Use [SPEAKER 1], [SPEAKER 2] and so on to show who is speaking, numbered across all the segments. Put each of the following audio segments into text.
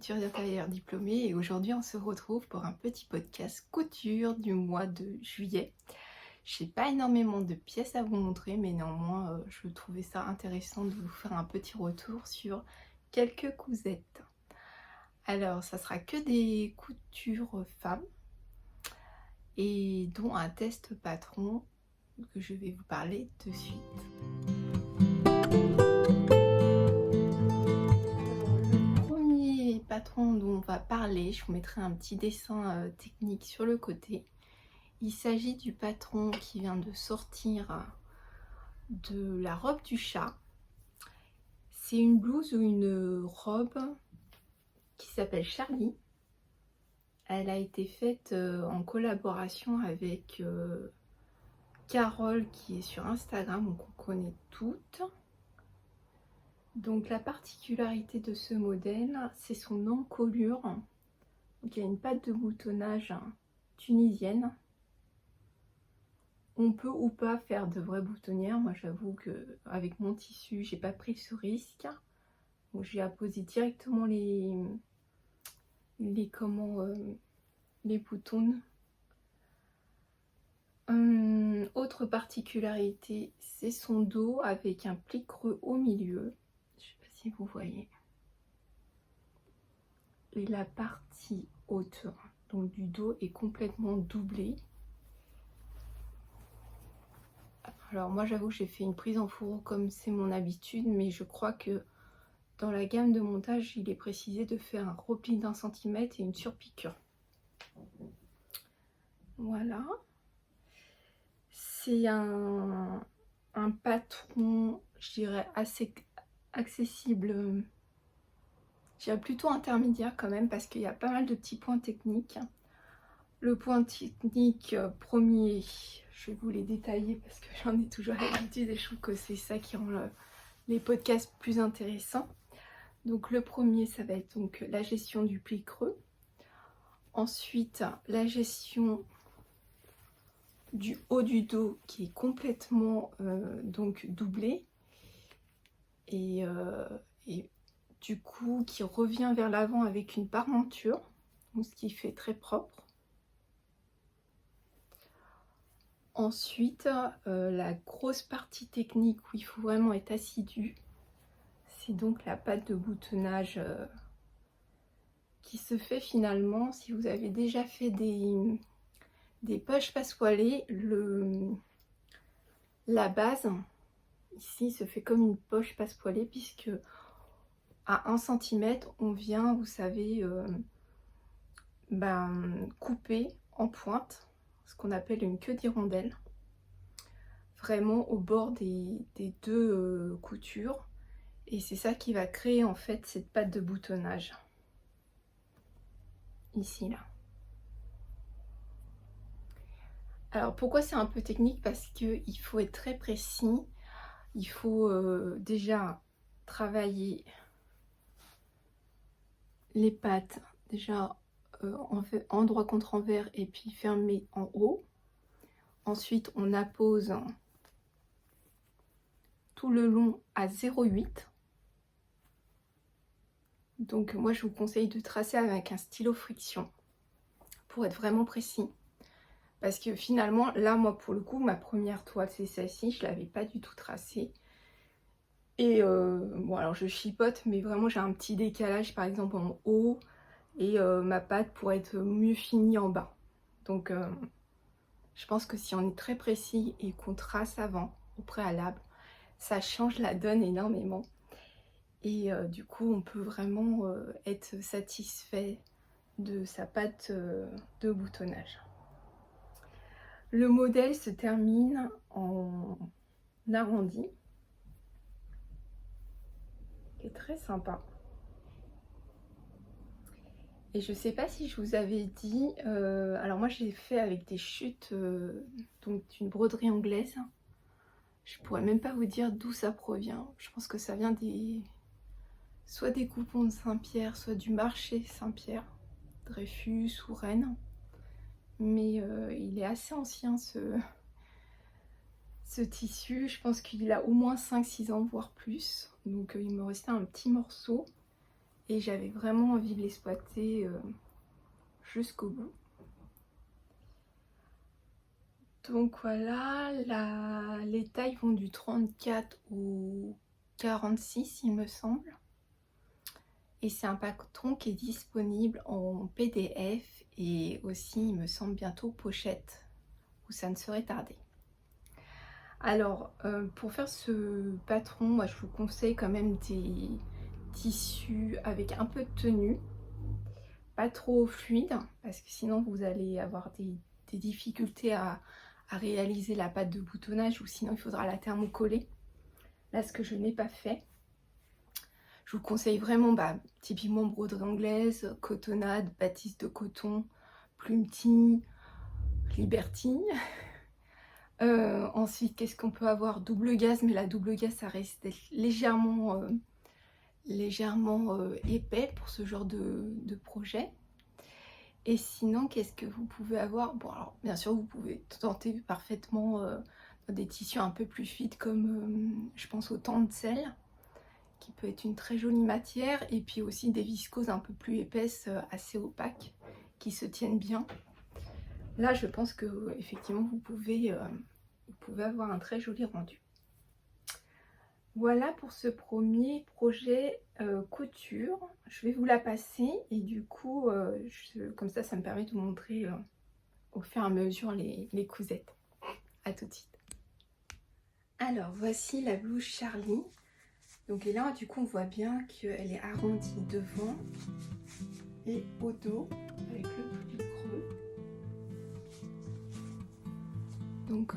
[SPEAKER 1] couturière tailleur diplômée et aujourd'hui on se retrouve pour un petit podcast couture du mois de juillet. Je n'ai pas énormément de pièces à vous montrer, mais néanmoins je trouvais ça intéressant de vous faire un petit retour sur quelques cousettes. Alors ça sera que des coutures femmes et dont un test patron que je vais vous parler de suite. Patron dont on va parler, je vous mettrai un petit dessin technique sur le côté. Il s'agit du patron qui vient de sortir de la robe du chat. C'est une blouse ou une robe qui s'appelle Charlie. Elle a été faite en collaboration avec Carole qui est sur Instagram, donc on connaît toutes. Donc la particularité de ce modèle, c'est son encolure. Donc il y a une patte de boutonnage tunisienne. On peut ou pas faire de vraies boutonnières. Moi j'avoue que avec mon tissu, j'ai pas pris ce risque. Donc j'ai apposé directement les boutons. Autre particularité, c'est son dos avec un pli creux au milieu. Je sais pas si vous voyez. Et la partie haute donc du dos est complètement doublée. Alors moi j'avoue que j'ai fait une prise en fourreau comme c'est mon habitude, mais je crois que dans la gamme de montage il est précisé de faire un repli d'1 centimètre et une surpiqûre. Voilà. C'est un patron, je dirais, assez accessible. Je dirais plutôt intermédiaire quand même parce qu'il y a pas mal de petits points techniques. Le point technique premier, je vais vous les détailler parce que j'en ai toujours l'habitude et je trouve que c'est ça qui rend les podcasts plus intéressants. Donc le premier, ça va être donc la gestion du pli creux. Ensuite, la gestion du haut du dos qui est complètement donc doublé et du coup qui revient vers l'avant avec une parementure, ce qui fait très propre. Ensuite, la grosse partie technique où il faut vraiment être assidu, c'est donc la patte de boutonnage qui se fait finalement, si vous avez déjà fait des poches passepoilées, la base ici se fait comme une poche passepoilée puisque à 1 cm on vient, vous savez, couper en pointe ce qu'on appelle une queue d'hirondelle, vraiment au bord des deux coutures, et c'est ça qui va créer en fait cette patte de boutonnage ici là. Alors pourquoi c'est un peu technique? Parce qu'il faut être très précis, il faut déjà travailler les pattes déjà endroit contre envers et puis fermer en haut. Ensuite on appose tout le long à 0,8. Donc moi je vous conseille de tracer avec un stylo friction pour être vraiment précis. Parce que finalement, là, moi, pour le coup, ma première toile, c'est celle-ci. Je ne l'avais pas du tout tracée. Et bon, alors je chipote, mais vraiment, j'ai un petit décalage, par exemple, en haut. Et ma patte pourrait être mieux finie en bas. Donc, je pense que si on est très précis et qu'on trace avant, au préalable, ça change la donne énormément. Et du coup, on peut vraiment être satisfait de sa patte de boutonnage. Le modèle se termine en arrondi, qui est très sympa. Et je sais pas si je vous avais dit, alors moi j'ai fait avec des chutes, donc d'une broderie anglaise. Je pourrais même pas vous dire d'où ça provient. Je pense que ça vient soit des coupons de Saint-Pierre, soit du marché Saint-Pierre, Dreyfus ou Rennes. Mais il est assez ancien ce tissu, je pense qu'il a au moins 5-6 ans, voire plus. Donc il me restait un petit morceau. et j'avais vraiment envie de l'exploiter jusqu'au bout. Donc voilà, les tailles vont du 34 au 46 il me semble. Et c'est un patron qui est disponible en PDF et aussi il me semble bientôt pochette, où ça ne serait tardé. Alors pour faire ce patron, moi je vous conseille quand même des tissus avec un peu de tenue, pas trop fluide, parce que sinon vous allez avoir des difficultés à réaliser la pâte de boutonnage, ou sinon il faudra la thermocoller. Là, ce que je n'ai pas fait. Je vous conseille vraiment typiquement broderie anglaise, cotonnade, batiste de coton, plumetis, liberty. Ensuite, qu'est-ce qu'on peut avoir? Double gaze, mais la double gaze, ça reste légèrement épais pour ce genre de projet. Et sinon, qu'est-ce que vous pouvez avoir? Bon, alors bien sûr, vous pouvez tenter parfaitement dans des tissus un peu plus fit, comme je pense au tencel, qui peut être une très jolie matière, et puis aussi des viscoses un peu plus épaisses, assez opaques, qui se tiennent bien. Là, je pense que effectivement, vous pouvez avoir un très joli rendu. Voilà pour ce premier projet couture. Je vais vous la passer, et du coup, comme ça me permet de vous montrer au fur et à mesure les cousettes. À tout de suite. Alors, voici la blouse Charlie. Donc, et là, du coup, on voit bien qu'elle est arrondie devant et au dos, avec le pli creux. Donc,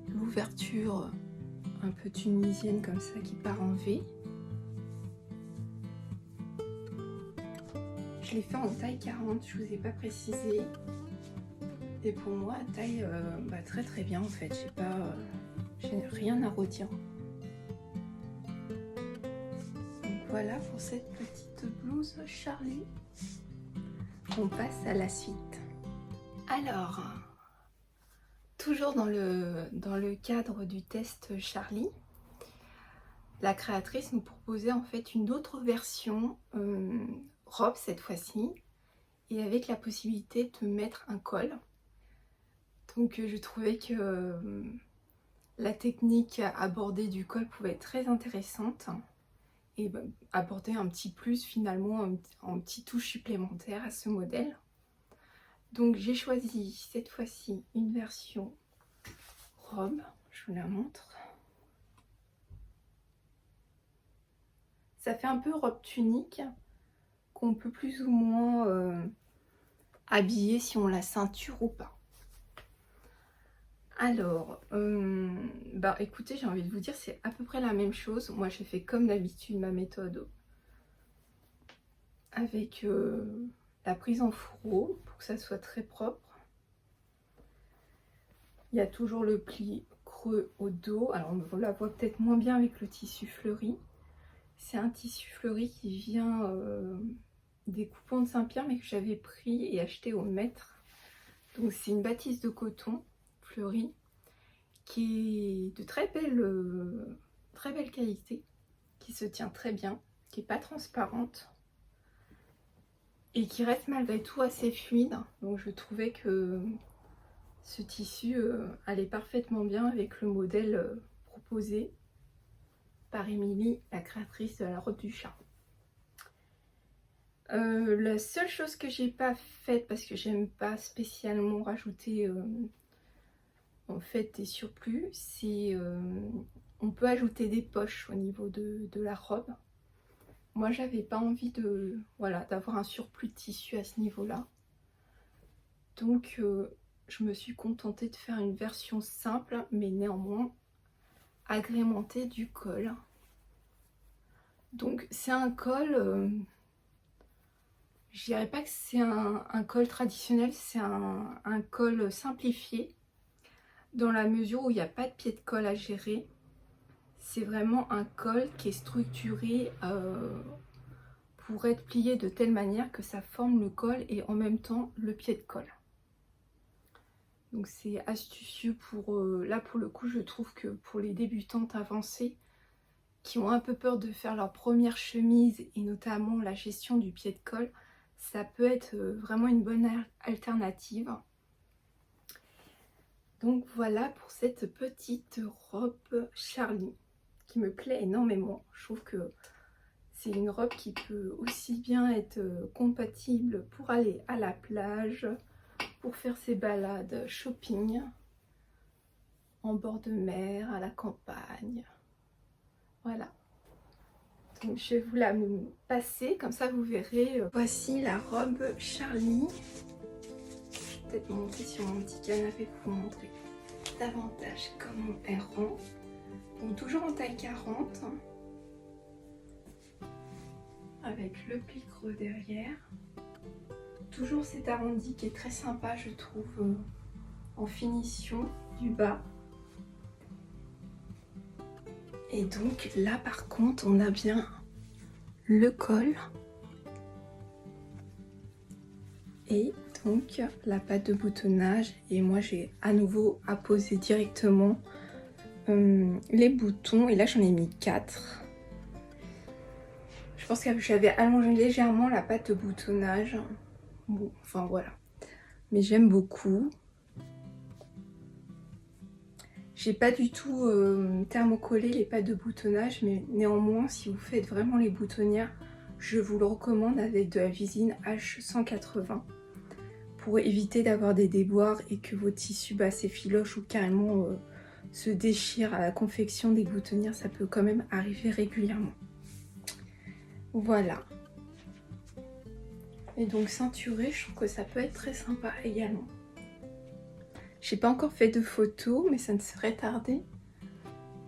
[SPEAKER 1] l'ouverture un peu tunisienne comme ça qui part en V. Je l'ai fait en taille 40, je vous ai pas précisé. Et pour moi, taille très très bien en fait. J'ai rien à redire. Donc voilà pour cette petite blouse Charlie. On passe à la suite. Alors, toujours dans le cadre du test Charlie, la créatrice nous proposait en fait une autre version, robe cette fois-ci, et avec la possibilité de mettre un col. Donc je trouvais que la technique abordée du col pouvait être très intéressante, et apporter un petit plus finalement, un petit touche supplémentaire à ce modèle. Donc j'ai choisi cette fois-ci une version robe, je vous la montre. Ça fait un peu robe tunique qu'on peut plus ou moins habiller si on la ceinture ou pas. Alors, écoutez, j'ai envie de vous dire, c'est à peu près la même chose. Moi, j'ai fait comme d'habitude ma méthode avec la prise en fourreau pour que ça soit très propre. Il y a toujours le pli creux au dos. Alors, on la voit peut-être moins bien avec le tissu fleuri. C'est un tissu fleuri qui vient des coupons de Saint-Pierre, mais que j'avais pris et acheté au mètre. Donc, c'est une batiste de coton fleurie qui est de très belle qualité, qui se tient très bien, qui n'est pas transparente et qui reste malgré tout assez fluide. Donc je trouvais que ce tissu allait parfaitement bien avec le modèle proposé par Émilie, la créatrice de la robe du chat. La seule chose que j'ai pas faite, parce que j'aime pas spécialement rajouter en fait des surplus, c'est on peut ajouter des poches au niveau de la robe. Moi j'avais pas envie d'avoir un surplus de tissu à ce niveau là, donc je me suis contentée de faire une version simple mais néanmoins agrémentée du col. Donc c'est un col, je dirais pas que c'est un col traditionnel, c'est un col simplifié, dans la mesure où il n'y a pas de pied de colle à gérer. C'est vraiment un col qui est structuré pour être plié de telle manière que ça forme le col et en même temps le pied de colle. Donc c'est astucieux pour, là pour le coup je trouve que pour les débutantes avancées, qui ont un peu peur de faire leur première chemise et notamment la gestion du pied de col, ça peut être vraiment une bonne alternative. Donc voilà pour cette petite robe Charlie qui me plaît énormément. Je trouve que c'est une robe qui peut aussi bien être compatible pour aller à la plage, pour faire ses balades shopping, en bord de mer, à la campagne. Voilà. Donc je vais vous la passer, comme ça vous verrez. Voici la robe Charlie. Je vais peut-être monter sur mon petit canapé pour vous montrer davantage comment elle rend. Donc toujours en taille 40. Avec le pli creux derrière. Toujours cet arrondi qui est très sympa, je trouve, en finition du bas. Et donc là par contre on a bien le col et donc la patte de boutonnage, et moi j'ai à nouveau apposé directement les boutons, et là j'en ai mis 4. Je pense que j'avais allongé légèrement la patte de boutonnage. Bon, enfin voilà, mais j'aime beaucoup. J'ai pas du tout thermocollé les pattes de boutonnage, mais néanmoins, si vous faites vraiment les boutonnières, je vous le recommande avec de la visine H180 pour éviter d'avoir des déboires et que vos tissus s'effilochent ou carrément se déchirent à la confection des boutonnières. Ça peut quand même arriver régulièrement. Voilà. Et donc ceinturé, je trouve que ça peut être très sympa également. J'ai pas encore fait de photos, mais ça ne serait tardé.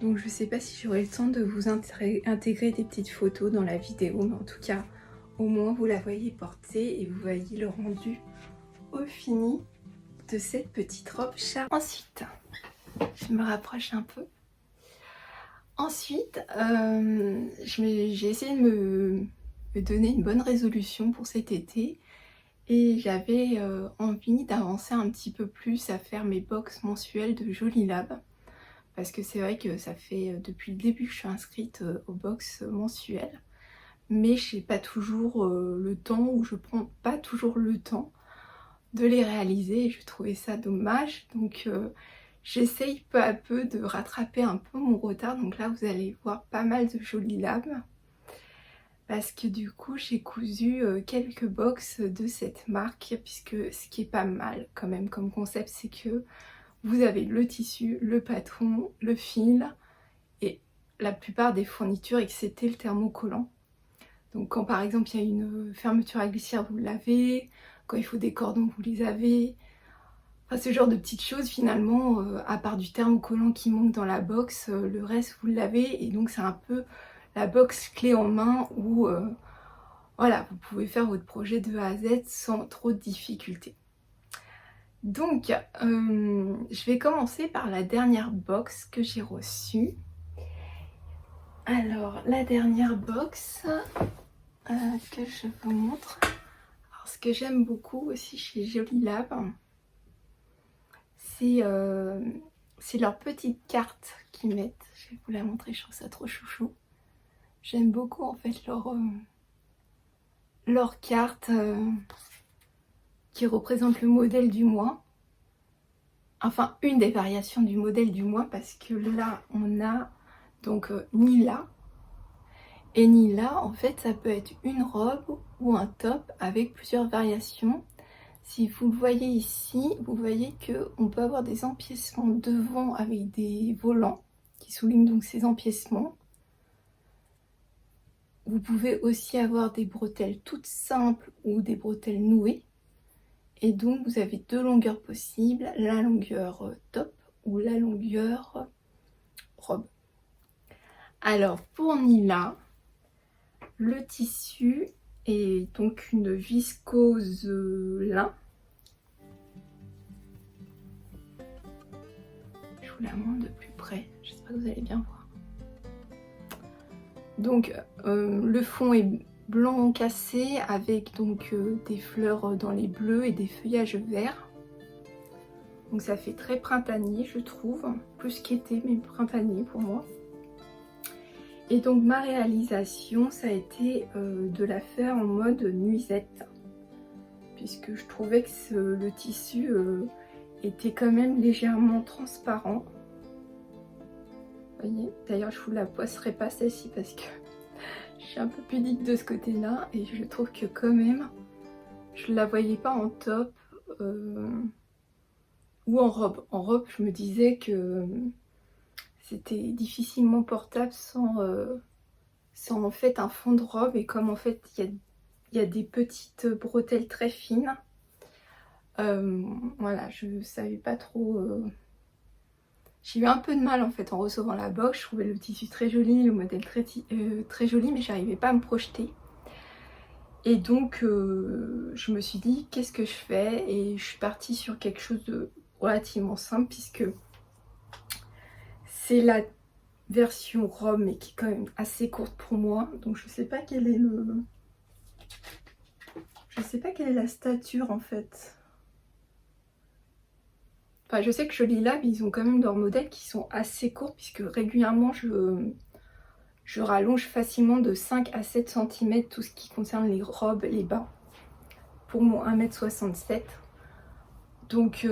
[SPEAKER 1] Donc je sais pas si j'aurai le temps de vous intégrer des petites photos dans la vidéo, mais en tout cas, au moins vous la voyez porter et vous voyez le rendu au fini de cette petite robe Charlie. Ensuite, je me rapproche un peu. Ensuite, j'ai essayé de me donner une bonne résolution pour cet été. Et j'avais envie d'avancer un petit peu plus à faire mes box mensuelles de Jolie Lab. Parce que c'est vrai que ça fait depuis le début que je suis inscrite aux box mensuelles. Mais je n'ai pas toujours le temps, ou je prends pas toujours le temps de les réaliser. Et je trouvais ça dommage. Donc j'essaye peu à peu de rattraper un peu mon retard. Donc là vous allez voir pas mal de Jolie Lab. Parce que du coup j'ai cousu quelques box de cette marque, puisque ce qui est pas mal quand même comme concept, c'est que vous avez le tissu, le patron, le fil et la plupart des fournitures excepté le thermocollant. Donc quand par exemple il y a une fermeture à glissière, vous l'avez. Quand il faut des cordons, vous les avez. Enfin, ce genre de petites choses finalement, à part du thermocollant qui manque dans la box, le reste vous l'avez. Et donc c'est un peu la box clé en main où voilà, vous pouvez faire votre projet de A à Z sans trop de difficultés. Donc je vais commencer par la dernière box que j'ai reçue. Alors la dernière box que je vous montre. Alors, ce que j'aime beaucoup aussi chez Jolie Lab, c'est leur petite carte qu'ils mettent. Je vais vous la montrer, je trouve ça trop chouchou. J'aime beaucoup en fait leur carte qui représente le modèle du mois. Enfin, une des variations du modèle du mois, parce que là, on a donc Nila. Et Nila, en fait, ça peut être une robe ou un top avec plusieurs variations. Si vous le voyez ici, vous voyez qu'on peut avoir des empiècements devant avec des volants qui soulignent donc ces empiècements. Vous pouvez aussi avoir des bretelles toutes simples ou des bretelles nouées. Et donc vous avez deux longueurs possibles, la longueur top ou la longueur robe. Alors pour Nila, le tissu est donc une viscose lin. Je vous la montre de plus près, j'espère que vous allez bien voir. Donc le fond est blanc cassé avec donc des fleurs dans les bleus et des feuillages verts. Donc ça fait très printanier je trouve, plus qu'été mais printanier pour moi. Et donc ma réalisation, ça a été de la faire en mode nuisette, puisque je trouvais que le tissu était quand même légèrement transparent. Vous voyez, d'ailleurs je vous la posterai pas celle-ci parce que je suis un peu pudique de ce côté-là, et je trouve que quand même, je la voyais pas en top ou en robe. En robe, je me disais que c'était difficilement portable sans en fait un fond de robe, et comme en fait il y a des petites bretelles très fines. Voilà, je savais pas trop. J'ai eu un peu de mal en fait en recevant la box. Je trouvais le tissu très joli, le modèle très joli, mais j'arrivais pas à me projeter. Et donc je me suis dit qu'est-ce que je fais, et je suis partie sur quelque chose de relativement simple, puisque c'est la version robe mais qui est quand même assez courte pour moi. Donc je sais pas quel est la stature en fait. Enfin, je sais que Jolie Lab, ils ont quand même leurs modèles qui sont assez courts, puisque régulièrement je rallonge facilement de 5 à 7 cm tout ce qui concerne les robes, les bas, pour mon 1,67 m. Donc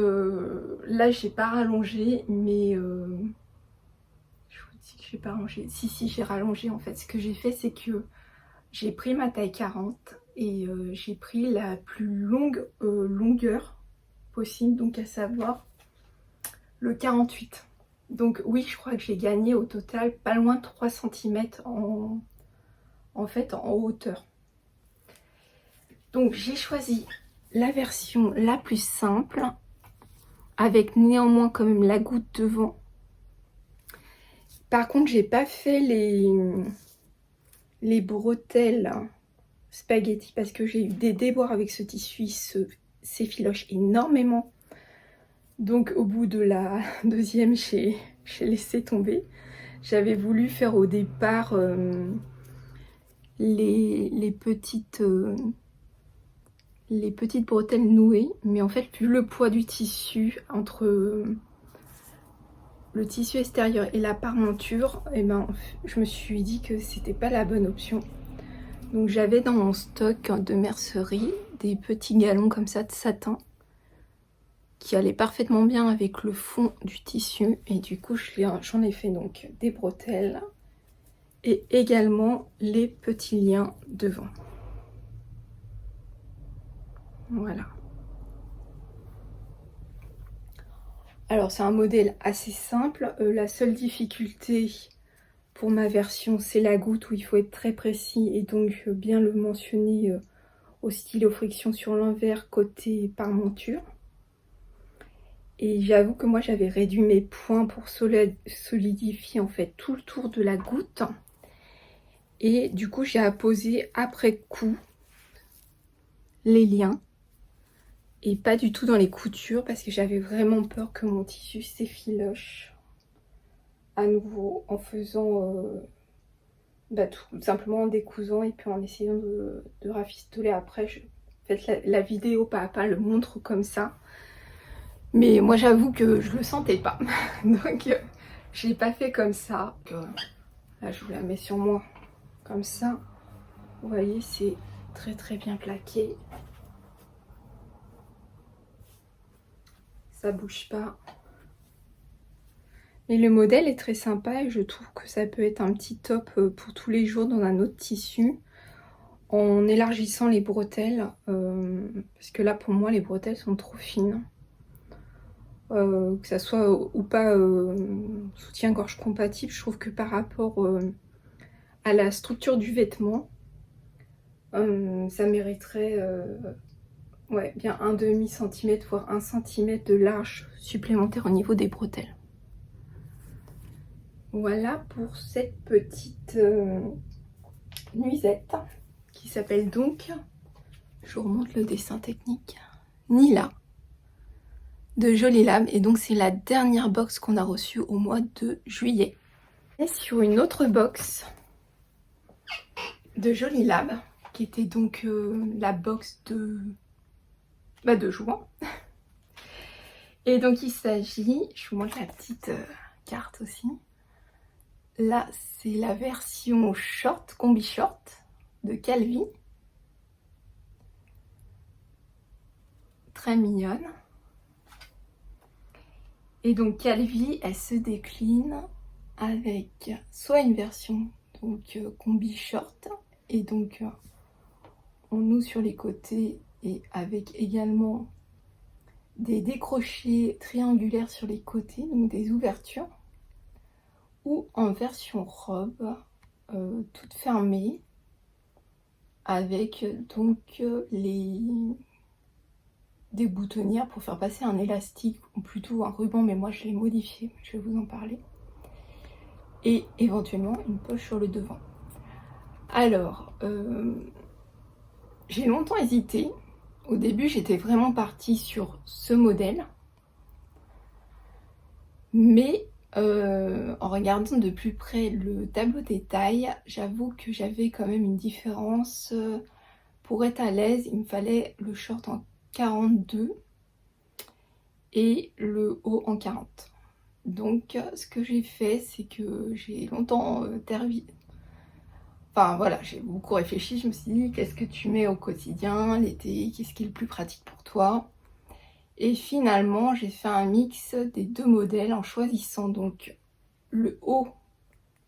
[SPEAKER 1] là, j'ai pas rallongé, mais je vous dis que j'ai pas rallongé. Si, j'ai rallongé en fait. Ce que j'ai fait, c'est que j'ai pris ma taille 40 et j'ai pris la plus longue longueur possible, donc à savoir le 48. Donc oui, je crois que j'ai gagné au total pas loin de 3 cm en fait en hauteur. Donc j'ai choisi la version la plus simple, avec néanmoins quand même la goutte devant. Par contre, j'ai pas fait les bretelles spaghetti parce que j'ai eu des déboires avec ce tissu, il s'effiloche énormément. Donc au bout de la deuxième, j'ai laissé tomber. J'avais voulu faire au départ les petites bretelles nouées, mais en fait vu le poids du tissu entre le tissu extérieur et la parmenture, et ben je me suis dit que c'était pas la bonne option. Donc j'avais dans mon stock de mercerie des petits galons comme ça de satin qui allaient parfaitement bien avec le fond du tissu, et du coup j'en ai fait donc des bretelles et également les petits liens devant. Voilà. Alors c'est un modèle assez simple, la seule difficulté pour ma version c'est la goutte où il faut être très précis et donc bien le mentionner au stylo friction sur l'envers côté parmenture. Et j'avoue que moi j'avais réduit mes points pour solidifier en fait tout le tour de la goutte, et du coup j'ai apposé après coup les liens et pas du tout dans les coutures parce que j'avais vraiment peur que mon tissu s'effiloche à nouveau en faisant tout simplement en décousant et puis en essayant de rafistoler après. En fait la vidéo pas à pas le montre comme ça, mais moi j'avoue que je le sentais pas donc je l'ai pas fait comme ça. Là je vous la mets sur moi comme ça, vous voyez c'est très bien plaqué, ça bouge pas. Et le modèle est très sympa et je trouve que ça peut être un petit top pour tous les jours dans un autre tissu, en élargissant les bretelles, parce que là pour moi les bretelles sont trop fines. Que ça soit ou pas soutien-gorge compatible, je trouve que par rapport à la structure du vêtement, ça mériterait ouais, bien un demi-centimètre voire 1 cm de large supplémentaire au niveau des bretelles. Voilà pour cette petite nuisette qui s'appelle donc, je vous remonte le dessin technique, Nila de Jolie Lab, et donc c'est la dernière box qu'on a reçue au mois de juillet. Et sur une autre box de Jolie Lab qui était donc la box de juin. Et donc il s'agit, je vous montre la petite carte aussi, là c'est la version short, combi short de Calvi. Très mignonne. Et donc Calvi, elle se décline avec soit une version donc combi short et donc on noue sur les côtés et avec également des décrochés triangulaires sur les côtés, donc des ouvertures, ou en version robe toute fermée avec donc des boutonnières pour faire passer un élastique ou plutôt un ruban, mais moi je l'ai modifié, je vais vous en parler, et éventuellement une poche sur le devant. Alors j'ai longtemps hésité. Au début j'étais vraiment partie sur ce modèle, mais en regardant de plus près le tableau des tailles, j'avoue que j'avais quand même une différence. Pour être à l'aise, il me fallait le short en 42 et le haut en 40. Donc ce que j'ai fait, c'est que j'ai longtemps enfin voilà, j'ai beaucoup réfléchi, je me suis dit qu'est-ce que tu mets au quotidien, l'été, qu'est-ce qui est le plus pratique pour toi. Et finalement, j'ai fait un mix des deux modèles en choisissant donc le haut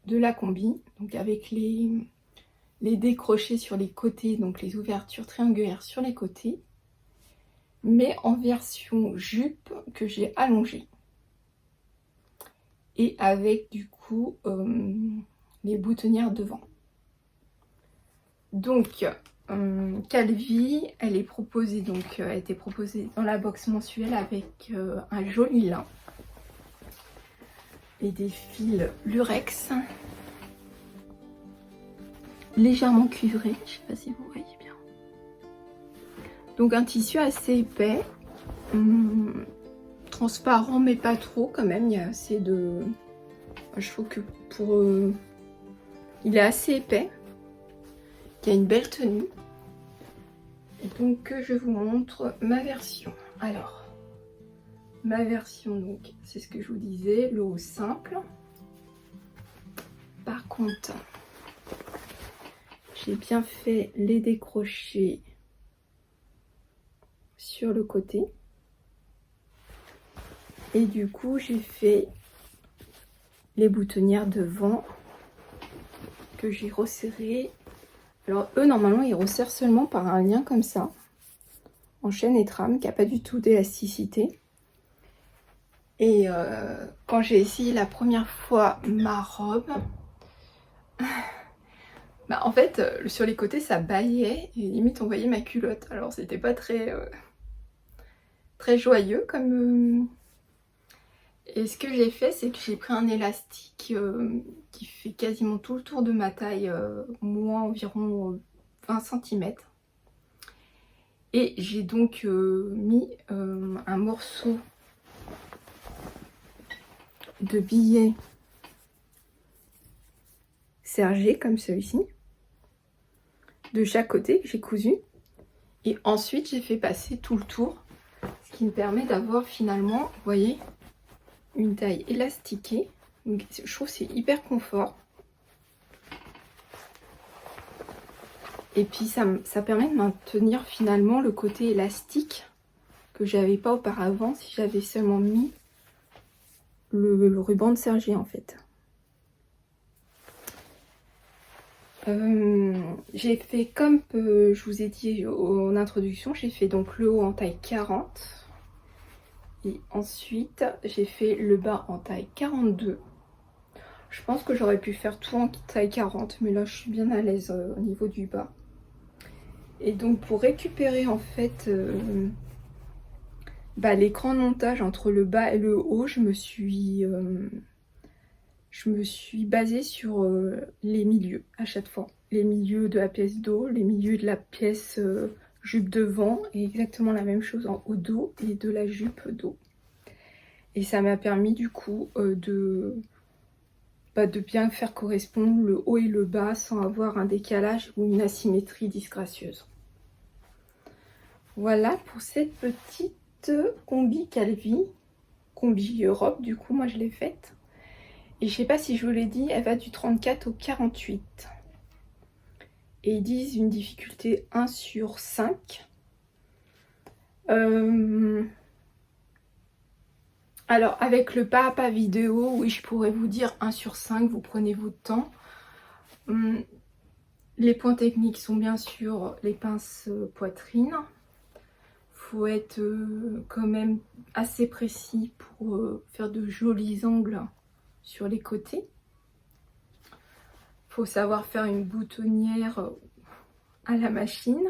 [SPEAKER 1] de la combi, donc avec les décrochés sur les côtés, donc les ouvertures triangulaires sur les côtés, mais en version jupe que j'ai allongée. Et avec du coup les boutonnières devant. Donc Calvi, elle est proposée, donc a été proposée dans la box mensuelle avec un joli lin et des fils lurex légèrement cuivrés, je sais pas si vous voyez bien. Donc un tissu assez épais, transparent mais pas trop quand même, il y a assez de... Je trouve que pour... il est assez épais, il y a une belle tenue. Et donc je vous montre ma version. Alors, ma version, donc c'est ce que je vous disais, le haut simple. Par contre, j'ai bien fait les décrochés sur le côté. Et du coup, j'ai fait les boutonnières devant que j'ai resserrées. Alors eux, normalement, ils resserrent seulement par un lien comme ça, en chaîne et trame, qui n'a pas du tout d'élasticité. Et quand j'ai essayé la première fois ma robe, bah, en fait, sur les côtés, ça baillait et limite on voyait ma culotte. Alors c'était pas très, très joyeux comme... Et ce que j'ai fait, c'est que j'ai pris un élastique qui fait quasiment tout le tour de ma taille, moi environ 20 cm. Et j'ai donc mis un morceau de billet sergé comme celui-ci de chaque côté que j'ai cousu. Et ensuite, j'ai fait passer tout le tour, ce qui me permet d'avoir finalement, vous voyez, une taille élastiquée. Donc, je trouve que c'est hyper confort. Et puis ça permet de maintenir finalement le côté élastique que j'avais pas auparavant si j'avais seulement mis le ruban de sergé en fait. J'ai fait comme je vous ai dit en introduction, j'ai fait donc le haut en taille 40. Et ensuite, j'ai fait le bas en taille 42. Je pense que j'aurais pu faire tout en taille 40, mais là je suis bien à l'aise au niveau du bas. Et donc pour récupérer en fait l'écran de montage entre le bas et le haut, je me suis basée sur les milieux à chaque fois. Les milieux de la pièce dos, les milieux de la pièce jupe devant, et exactement la même chose au dos et de la jupe dos. Et ça m'a permis du coup de bien faire correspondre le haut et le bas sans avoir un décalage ou une asymétrie disgracieuse. Voilà pour cette petite combi Calvi, combi robe du coup, moi je l'ai faite. Et je sais pas si je vous l'ai dit, elle va du 34 au 48. Et ils disent une difficulté 1 sur 5. Alors avec le pas à pas vidéo, oui je pourrais vous dire 1 sur 5, vous prenez votre temps. Les points techniques sont bien sûr les pinces poitrine. Faut être quand même assez précis pour faire de jolis angles sur les côtés. Faut savoir faire une boutonnière à la machine.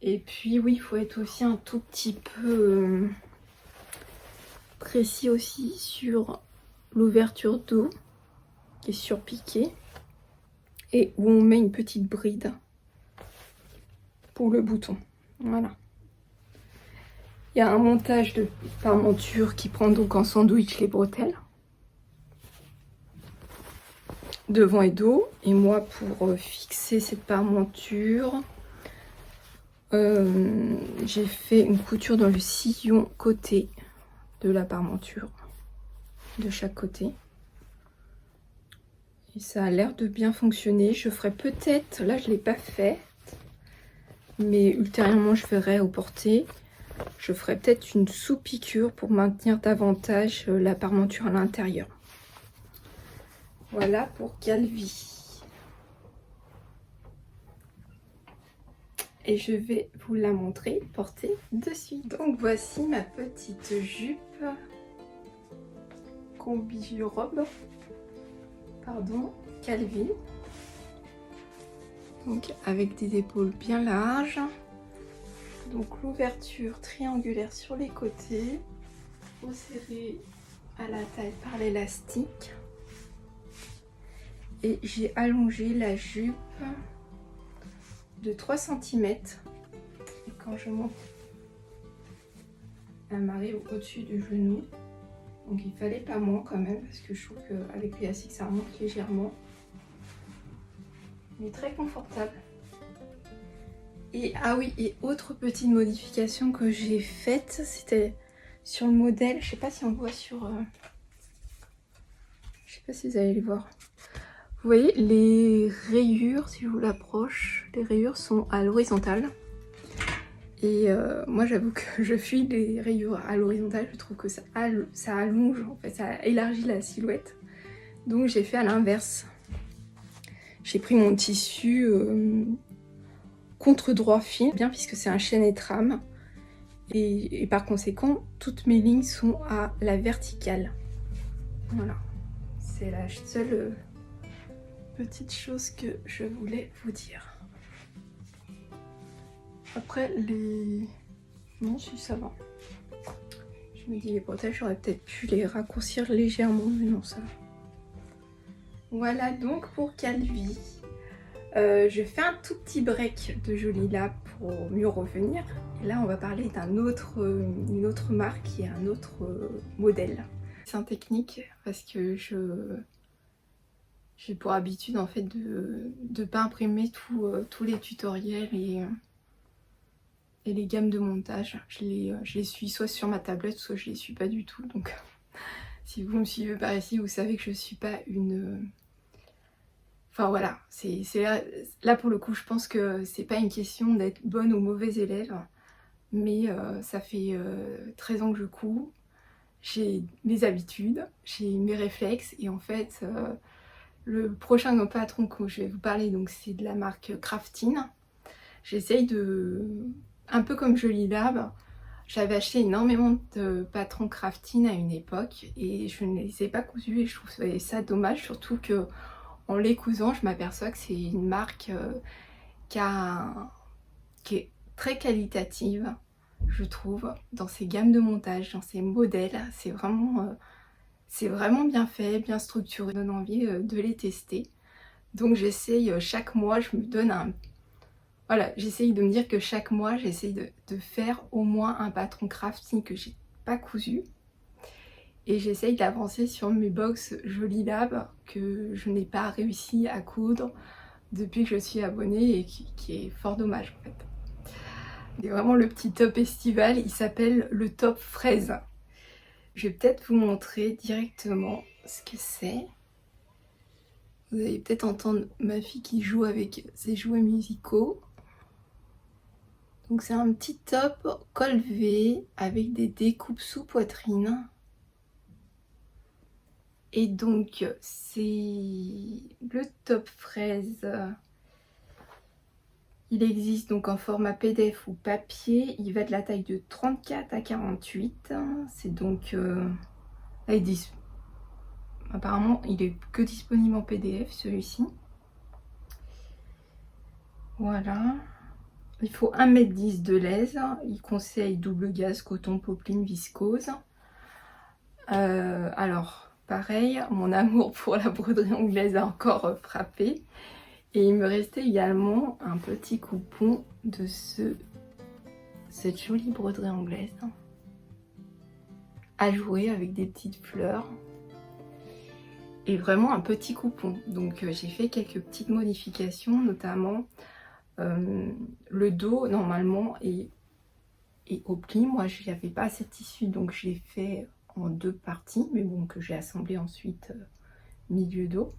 [SPEAKER 1] Et puis oui, il faut être aussi un tout petit peu précis aussi sur l'ouverture d'eau qui est surpiquée et où on met une petite bride pour le bouton. Voilà. Il y a un montage de parmenture qui prend donc en sandwich les bretelles devant et dos. Et moi, pour fixer cette parmenture, j'ai fait une couture dans le sillon côté de la parmenture, de chaque côté. Et ça a l'air de bien fonctionner. Je ferai peut-être, là je ne l'ai pas fait, mais ultérieurement je ferai au porté. Je ferai peut-être une sous-piqûre pour maintenir davantage la parmenture à l'intérieur. Voilà pour Calvi. Et je vais vous la montrer portée dessus. Donc voici ma petite jupe combi robe, pardon, Calvi. Donc avec des épaules bien larges. Donc l'ouverture triangulaire sur les côtés, resserrée à la taille par l'élastique. Et j'ai allongé la jupe de 3 cm. Et quand je monte, elle m'arrive au-dessus du genou. Donc il fallait pas moins quand même, parce que je trouve qu'avec l'élastique ça remonte légèrement. Mais très confortable. Et ah oui, et autre petite modification que j'ai faite, c'était sur le modèle. Je sais pas si on voit sur... je sais pas si vous allez les voir. Vous voyez les rayures, si je vous l'approche, les rayures sont à l'horizontale. Et moi j'avoue que je fuis les rayures à l'horizontale, je trouve que ça allonge, en fait, ça élargit la silhouette. Donc j'ai fait à l'inverse. J'ai pris mon tissu contre-droit fil, bien puisque c'est un chêne et trame. Et par conséquent, toutes mes lignes sont à la verticale. Voilà, c'est la seule petite chose que je voulais vous dire. Après les... non, si ça va. Je me dis les bretelles, j'aurais peut-être pu les raccourcir légèrement, mais non, ça va. Voilà donc pour Calvi. Je fais un tout petit break de Jolie Lab pour mieux revenir. Et là, on va parler une autre marque et un autre modèle. C'est un technique parce que j'ai pour habitude en fait de ne pas imprimer tous les tutoriels et les gammes de montage. Je les suis soit sur ma tablette, soit je les suis pas du tout. Donc si vous me suivez par ici, vous savez que je suis pas une... Enfin voilà, c'est là pour le coup, je pense que c'est pas une question d'être bonne ou mauvaise élève, mais ça fait 13 ans que je couds, j'ai mes habitudes, j'ai mes réflexes, et en fait, le prochain patron que je vais vous parler, donc c'est de la marque Craftine. J'essaye de, un peu comme Jolie Lab, j'avais acheté énormément de patrons Craftine à une époque, et je ne les ai pas cousus, et je trouve ça dommage, surtout que en les cousant, je m'aperçois que c'est une marque qui est très qualitative, je trouve, dans ses gammes de montage, dans ses modèles. C'est vraiment bien fait, bien structuré, ça donne envie de les tester. Donc j'essaye chaque mois, je me donne un... Voilà, j'essaye de me dire que chaque mois, j'essaye de faire au moins un patron crafting que j'ai pas cousu. Et j'essaye d'avancer sur mes box Jolie Lab que je n'ai pas réussi à coudre depuis que je suis abonnée et qui est fort dommage en fait. C'est vraiment le petit top estival, il s'appelle le top fraise. Je vais peut-être vous montrer directement ce que c'est. Vous allez peut-être entendre ma fille qui joue avec ses jouets musicaux. Donc c'est un petit top col V avec des découpes sous poitrine. Et donc c'est le top fraise. Il existe donc en format PDF ou papier. Il va de la taille de 34 à 48. C'est donc apparemment il est que disponible en PDF celui-ci. Voilà. Il faut 1,10 m de laise. Il conseille double gaze, coton, popeline, viscose. Alors, pareil, mon amour pour la broderie anglaise a encore frappé. Et il me restait également un petit coupon de cette jolie broderie anglaise à jouer avec des petites fleurs. Et vraiment un petit coupon. Donc j'ai fait quelques petites modifications, notamment le dos normalement est au pli. Moi je n'avais pas assez de tissu, donc je l'ai fait en 2 parties, mais bon, que j'ai assemblé ensuite milieu dos.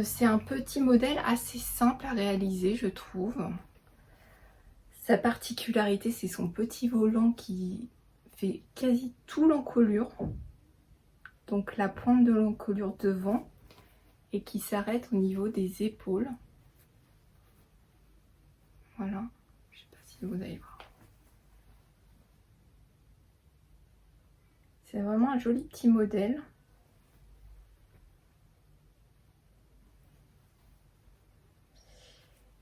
[SPEAKER 1] C'est un petit modèle assez simple à réaliser, je trouve. Sa particularité, c'est son petit volant qui fait quasi tout l'encolure. Donc la pointe de l'encolure devant et qui s'arrête au niveau des épaules. Voilà, je sais pas si vous allez voir. C'est vraiment un joli petit modèle.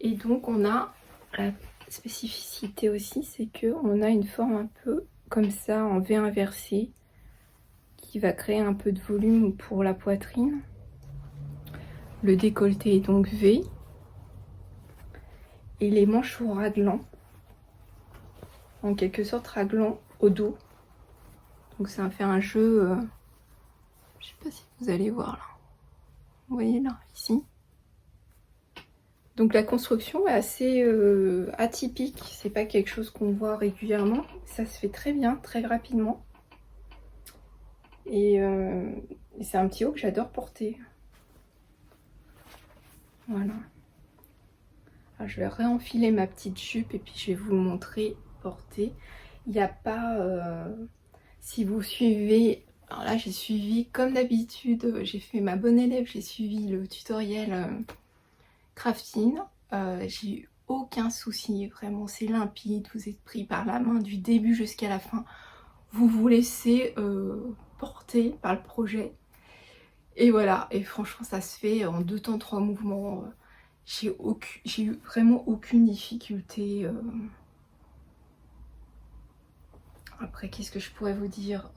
[SPEAKER 1] Et donc on a la spécificité aussi, c'est que on a une forme un peu comme ça en V inversé qui va créer un peu de volume pour la poitrine. Le décolleté est donc V et les manches sont raglant, en quelque sorte raglant au dos. Donc ça fait un jeu, je sais pas si vous allez voir là. Vous voyez là, ici. Donc la construction est assez atypique, c'est pas quelque chose qu'on voit régulièrement, ça se fait très bien, très rapidement. Et c'est un petit haut que j'adore porter. Voilà. Alors, je vais réenfiler ma petite jupe et puis je vais vous le montrer porter. Il n'y a pas... si vous suivez... Alors là, j'ai suivi comme d'habitude, j'ai fait ma bonne élève, j'ai suivi le tutoriel crafting. J'ai eu aucun souci, vraiment c'est limpide, vous êtes pris par la main du début jusqu'à la fin. Vous vous laissez porter par le projet. Et voilà, et franchement ça se fait en 2 temps 3 mouvements. J'ai eu vraiment aucune difficulté. Après, qu'est-ce que je pourrais vous dire?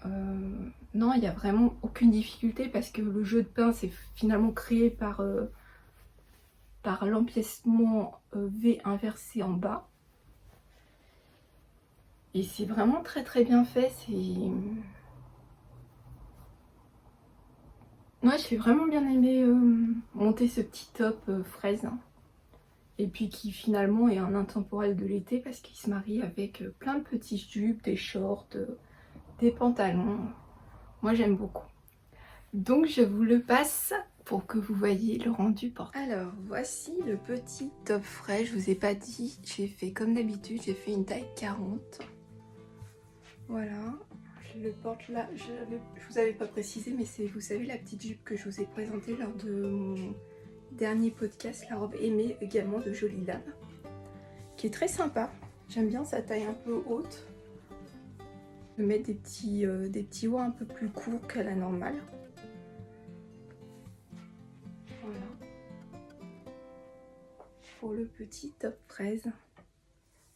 [SPEAKER 1] Non, il n'y a vraiment aucune difficulté parce que le jeu de pince est finalement créé par l'empiècement V inversé en bas. Et c'est vraiment très très bien fait. Moi, j'ai vraiment bien aimé monter ce petit top fraise. Et puis qui finalement est un intemporel de l'été parce qu'il se marie avec plein de petits jupes, des shorts, des pantalons. Moi j'aime beaucoup. Donc je vous le passe pour que vous voyez le rendu porté. Alors voici le petit top frais. Je vous ai pas dit, j'ai fait comme d'habitude, j'ai fait une taille 40. Voilà, je le porte là. Je vous avais pas précisé, mais c'est, vous savez, la petite jupe que je vous ai présentée lors de mon dernier podcast, la robe aimée également de Jolie Dame, qui est très sympa. J'aime bien sa taille un peu haute. Je vais mettre des petits hauts un peu plus courts qu'à la normale. Voilà. Pour le petit top fraise.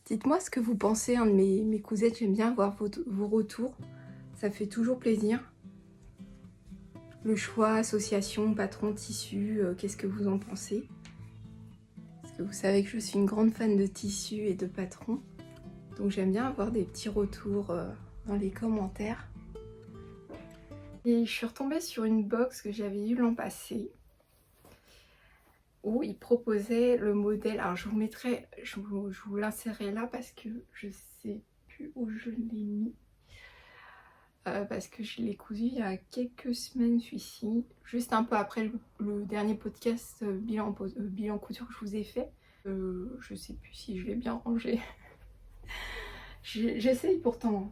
[SPEAKER 1] Dites-moi ce que vous pensez, hein, de mes cousettes. J'aime bien voir vos retours. Ça fait toujours plaisir. Le choix, association, patron, tissu, qu'est-ce que vous en pensez? Parce que vous savez que je suis une grande fan de tissu et de patron. Donc j'aime bien avoir des petits retours dans les commentaires. Et je suis retombée sur une box que j'avais eue l'an passé, où il proposait le modèle. Alors je vous mettrai, je vous l'insérerai là parce que je sais plus où je l'ai mis. parce que je l'ai cousu il y a quelques semaines celui-ci, juste un peu après le dernier podcast bilan couture que je vous ai fait. Je sais plus si je l'ai bien rangé. J'essaye pourtant.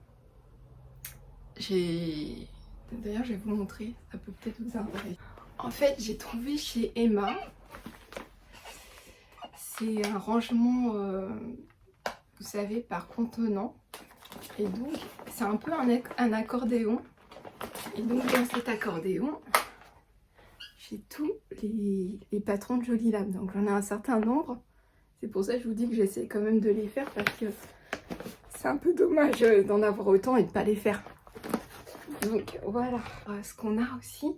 [SPEAKER 1] D'ailleurs je vais vous montrer, ça peut peut-être vous intéresser. En fait j'ai trouvé chez Emma, c'est un rangement, vous savez, par contenant. Et donc c'est un peu un accordéon. Et donc dans cet accordéon, j'ai tous les patrons de Jolie Lab. Donc j'en ai un certain nombre. C'est pour ça que je vous dis que j'essaie quand même de les faire, parce que c'est un peu dommage d'en avoir autant et de ne pas les faire. Donc voilà ce qu'on a aussi.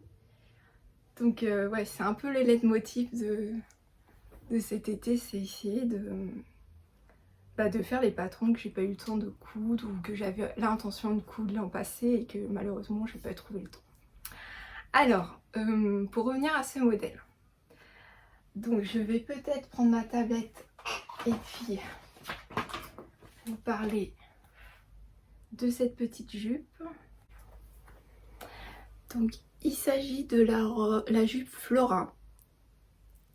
[SPEAKER 1] Donc ouais, c'est un peu le leitmotiv de cet été, c'est essayer de faire les patrons que j'ai pas eu le temps de coudre, ou que j'avais l'intention de coudre l'an passé et que malheureusement j'ai pas trouvé le temps. Alors, pour revenir à ce modèle, donc je vais peut-être prendre ma tablette et puis vous parler de cette petite jupe. Donc il s'agit de la jupe Flora,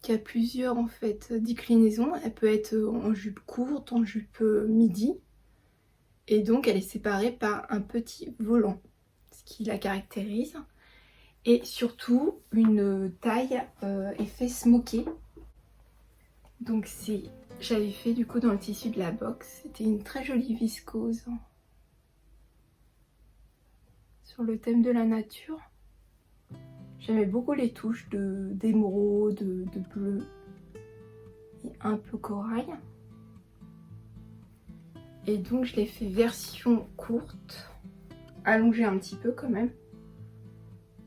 [SPEAKER 1] qui a plusieurs en fait déclinaisons. Elle peut être en jupe courte, en jupe midi, et donc elle est séparée par un petit volant, ce qui la caractérise, et surtout une taille effet smoké. Donc j'avais fait du coup dans le tissu de la box, c'était une très jolie viscose sur le thème de la nature. J'aimais beaucoup les touches d'émeraude, de bleu et un peu corail. Et donc je l'ai fait version courte, allongée un petit peu quand même.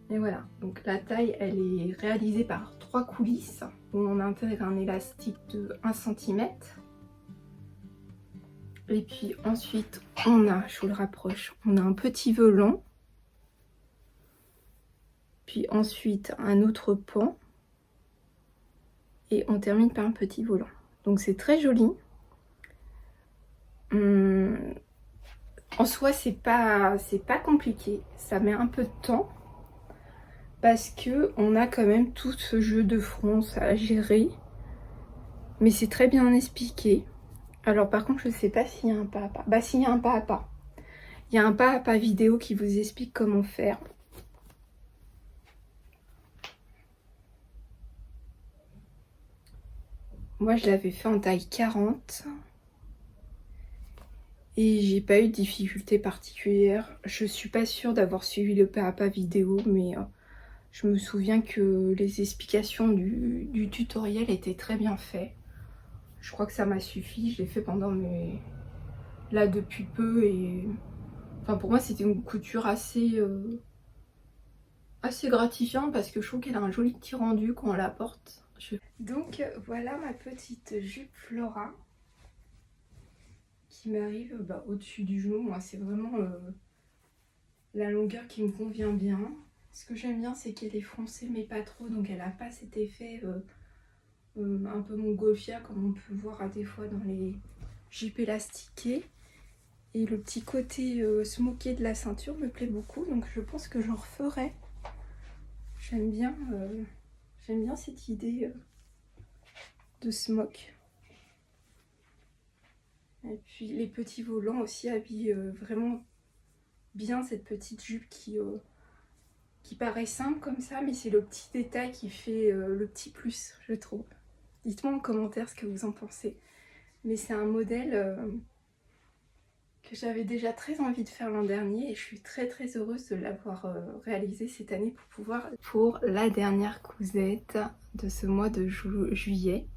[SPEAKER 1] Et voilà, donc la taille elle est réalisée par 3 coulisses où on intègre un élastique de 1 cm. Et puis ensuite on a, je vous le rapproche, on a un petit volant. Puis ensuite un autre pan. Et on termine par un petit volant. Donc c'est très joli. En soi c'est pas compliqué, ça met un peu de temps, parce que on a quand même tout ce jeu de fronce à gérer, mais c'est très bien expliqué. Alors par contre je sais pas s'il y a un pas à pas. Bah s'il y a un pas à pas. Il y a un pas à pas vidéo qui vous explique comment faire. Moi je l'avais fait en taille 40. Et j'ai pas eu de difficultés particulières. Je suis pas sûre d'avoir suivi le pas à pas vidéo, mais je me souviens que les explications du tutoriel étaient très bien faites. Je crois que ça m'a suffi. Je l'ai fait pendant mes... là depuis peu, et enfin pour moi c'était une couture assez gratifiante, parce que je trouve qu'elle a un joli petit rendu quand on la porte. Donc voilà ma petite jupe Flora qui m'arrive au-dessus du genou. Moi c'est vraiment la longueur qui me convient bien. Ce que j'aime bien c'est qu'elle est foncée mais pas trop, donc elle n'a pas cet effet un peu montgolfière comme on peut voir à des fois dans les jupes élastiquées. Et le petit côté smoké de la ceinture me plaît beaucoup, donc je pense que j'en referai. J'aime bien cette idée de smoke. Et puis les petits volants aussi habillent vraiment bien cette petite jupe qui paraît simple comme ça, mais c'est le petit détail qui fait le petit plus, je trouve. Dites-moi en commentaire ce que vous en pensez. Mais c'est un modèle que j'avais déjà très envie de faire l'an dernier, et je suis très heureuse de l'avoir réalisé cette année pour la dernière cousette de ce mois de juillet.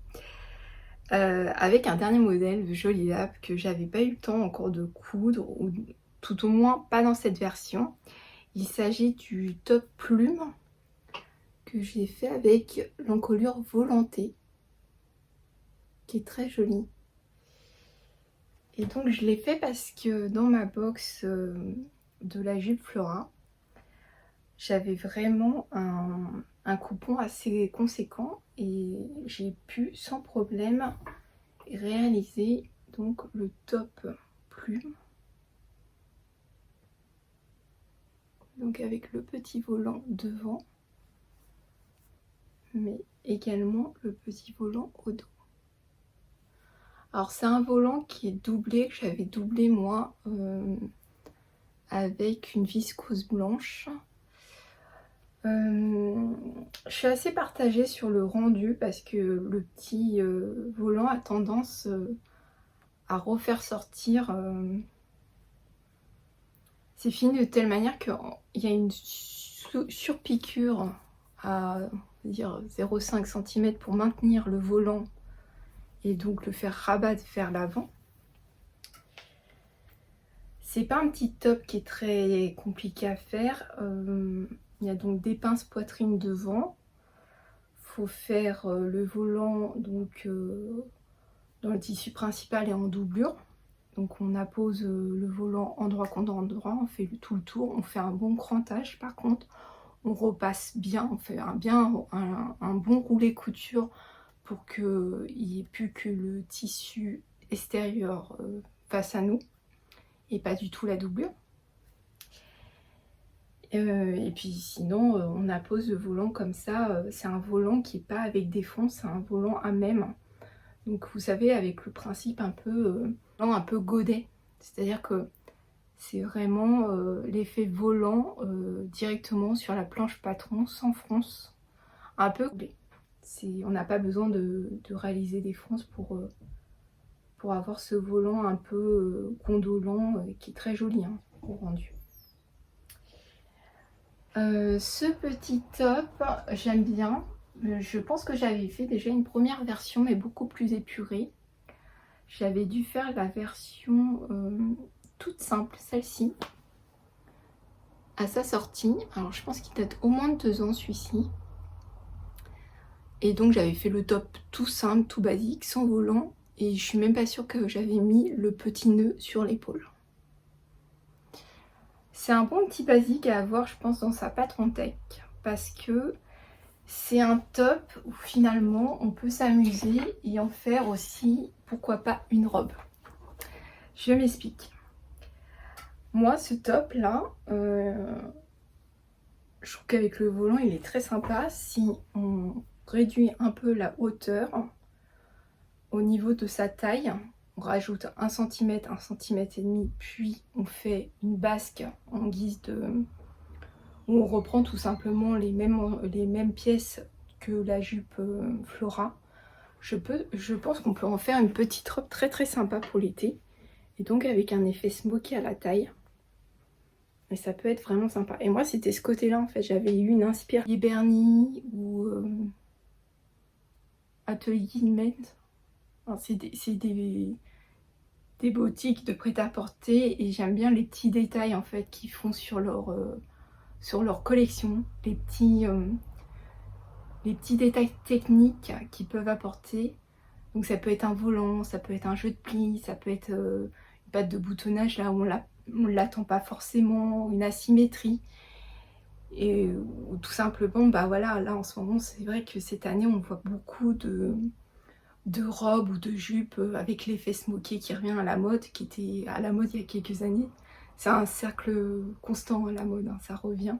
[SPEAKER 1] Avec un dernier modèle de Jolie Lab que j'avais pas eu le temps encore de coudre, ou tout au moins pas dans cette version. Il s'agit du top plume que j'ai fait avec l'encolure Volonté, qui est très jolie. Et donc je l'ai fait parce que dans ma box de la jupe Flora, j'avais vraiment un coupon assez conséquent, et j'ai pu sans problème réaliser donc le top plume. donc avec le petit volant devant, mais également le petit volant au dos. Alors c'est un volant qui est doublé, que j'avais doublé moi avec une viscose blanche. Je suis assez partagée sur le rendu parce que le petit volant a tendance à refaire sortir ses fils de telle manière qu'il y a une surpiqûre à dire 0,5 cm pour maintenir le volant et donc le faire rabattre vers l'avant. C'est pas un petit top qui est très compliqué à faire. Il y a donc des pinces poitrine devant. Faut faire le volant donc dans le tissu principal et en doublure. Donc on appose le volant endroit contre endroit, on fait tout le tour, on fait un bon crantage. Par contre, on repasse bien, on fait un bon roulé couture pour qu'il n'y ait plus que le tissu extérieur face à nous et pas du tout la doublure. Et puis sinon, on appose le volant comme ça. C'est un volant qui n'est pas avec des fonds, c'est un volant à même. Donc vous savez, avec le principe un peu godet. C'est-à-dire que c'est vraiment l'effet volant directement sur la planche patron, sans fronce. Un peu godet. On n'a pas besoin de réaliser des fronces pour avoir ce volant un peu gondolant qui est très joli hein, au rendu. Ce petit top, j'aime bien. Je pense que j'avais fait déjà une première version, mais beaucoup plus épurée. J'avais dû faire la version toute simple, celle-ci, à sa sortie. Alors je pense qu'il date au moins de 2 ans celui-ci. Et donc j'avais fait le top tout simple, tout basique, sans volant. Et je suis même pas sûre que j'avais mis le petit nœud sur l'épaule. C'est un bon petit basique à avoir, je pense, dans sa patron tech, parce que c'est un top où finalement on peut s'amuser et en faire aussi, pourquoi pas, une robe. Je m'explique. Moi, ce top là, je trouve qu'avec le volant il est très sympa. Si on réduit un peu la hauteur au niveau de sa taille, on rajoute 1 cm, 1 cm et demi, puis on fait une basque en guise de... où on reprend tout simplement les mêmes pièces que la jupe Flora. Je pense qu'on peut en faire une petite robe très très sympa pour l'été. Et donc avec un effet smoky à la taille. Et ça peut être vraiment sympa. Et moi c'était ce côté-là en fait. J'avais eu une inspiration Bernie ou Atelier Men's. C'est des boutiques de prêt-à-porter et j'aime bien les petits détails en fait qu'ils font sur leur collection, les petits détails techniques qu'ils peuvent apporter. Donc ça peut être un volant, ça peut être un jeu de plis, ça peut être une patte de boutonnage là où on l'attend pas forcément, une asymétrie. Et ou tout simplement, bah voilà, là en ce moment c'est vrai que cette année on voit beaucoup de robes ou de jupes avec l'effet smoké qui revient à la mode, qui était à la mode il y a quelques années. C'est un cercle constant à la mode, hein, ça revient.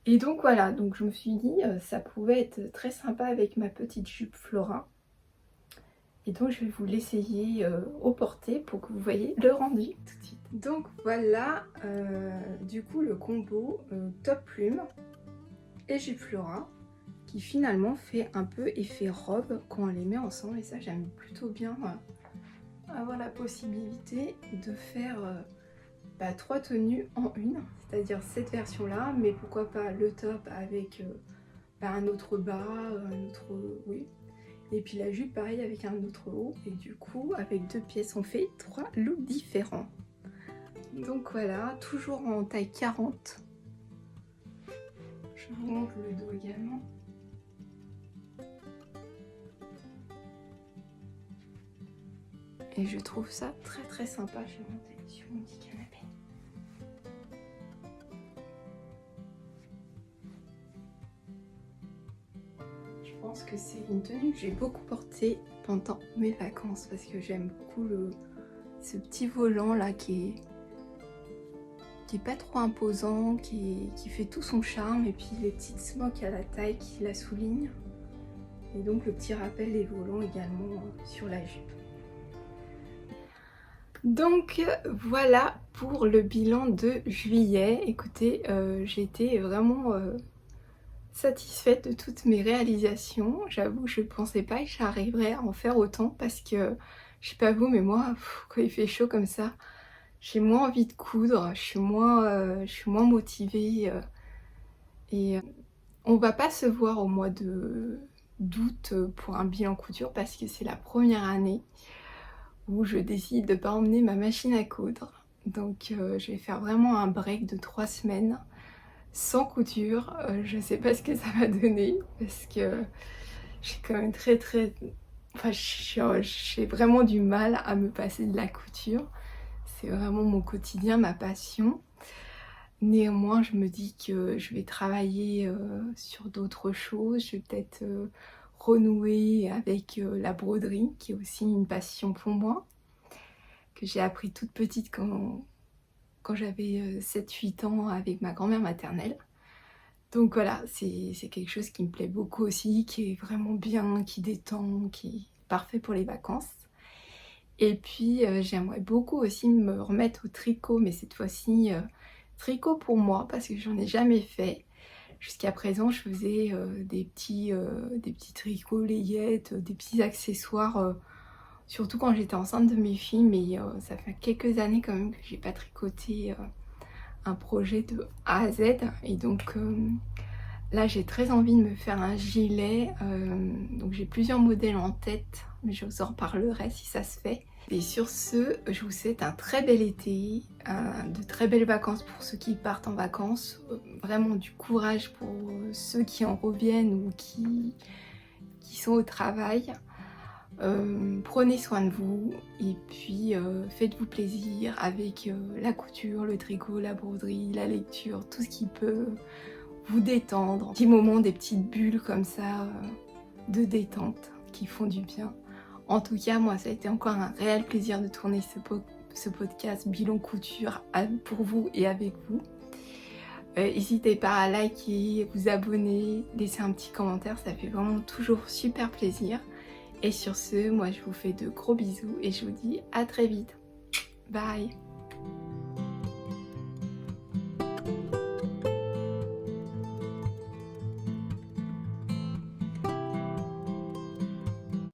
[SPEAKER 1] Et donc voilà, donc je me suis dit ça pouvait être très sympa avec ma petite jupe Flora. Et donc je vais vous l'essayer au porté pour que vous voyez le rendu tout de suite. Donc voilà du coup le combo top plume et jupe Flora qui finalement fait un peu effet robe quand on les met ensemble, et ça j'aime plutôt bien avoir la possibilité de faire 3 tenues en une, c'est-à-dire cette version là, mais pourquoi pas le top avec un autre bas, un autre oui, et puis la jupe pareil avec un autre haut, et du coup avec 2 pièces on fait 3 looks différents. Donc voilà, toujours en taille 40. Je vous montre le dos également. Et je trouve ça très très sympa. Je vais monter sur mon petit canapé. Je pense que c'est une tenue que j'ai beaucoup portée pendant mes vacances parce que j'aime beaucoup ce petit volant là qui est qui est pas trop imposant, qui fait tout son charme, et puis les petites smocks à la taille qui la soulignent. Et donc le petit rappel des volants également sur la jupe. Donc voilà pour le bilan de juillet. Écoutez, j'ai été vraiment satisfaite de toutes mes réalisations. J'avoue, je ne pensais pas que j'arriverais à en faire autant parce que, je sais pas vous, mais moi, quand il fait chaud comme ça, j'ai moins envie de coudre, je suis moins motivée. Et on va pas se voir au mois d'août pour un bilan couture parce que c'est la première année où je décide de pas emmener ma machine à coudre. Donc je vais faire vraiment un break de 3 semaines sans couture. Je sais pas ce que ça va donner parce que j'ai quand même enfin j'ai vraiment du mal à me passer de la couture. C'est vraiment mon quotidien, ma passion. Néanmoins, je me dis que je vais travailler sur d'autres choses. Je vais peut-être renouer avec la broderie, qui est aussi une passion pour moi, que j'ai appris toute petite quand j'avais 7-8 ans avec ma grand-mère maternelle. Donc voilà, c'est quelque chose qui me plaît beaucoup aussi, qui est vraiment bien, qui détend, qui est parfait pour les vacances. Et puis j'aimerais beaucoup aussi me remettre au tricot, mais cette fois-ci tricot pour moi parce que j'en ai jamais fait. Jusqu'à présent je faisais des petits tricots, layettes, des petits accessoires, surtout quand j'étais enceinte de mes filles, mais ça fait quelques années quand même que j'ai pas tricoté un projet de A à Z. Et donc là j'ai très envie de me faire un gilet, donc j'ai plusieurs modèles en tête, mais je vous en reparlerai si ça se fait. Et sur ce, je vous souhaite un très bel été, de très belles vacances pour ceux qui partent en vacances, vraiment du courage pour ceux qui en reviennent ou qui sont au travail. Prenez soin de vous et puis faites-vous plaisir avec la couture, le tricot, la broderie, la lecture, tout ce qui peut vous détendre. Petits moments, des petites bulles comme ça de détente qui font du bien. En tout cas, moi, ça a été encore un réel plaisir de tourner ce podcast bilan couture pour vous et avec vous. N'hésitez pas à liker, vous abonner, laisser un petit commentaire, ça fait vraiment toujours super plaisir. Et sur ce, moi je vous fais de gros bisous et je vous dis à très vite. Bye!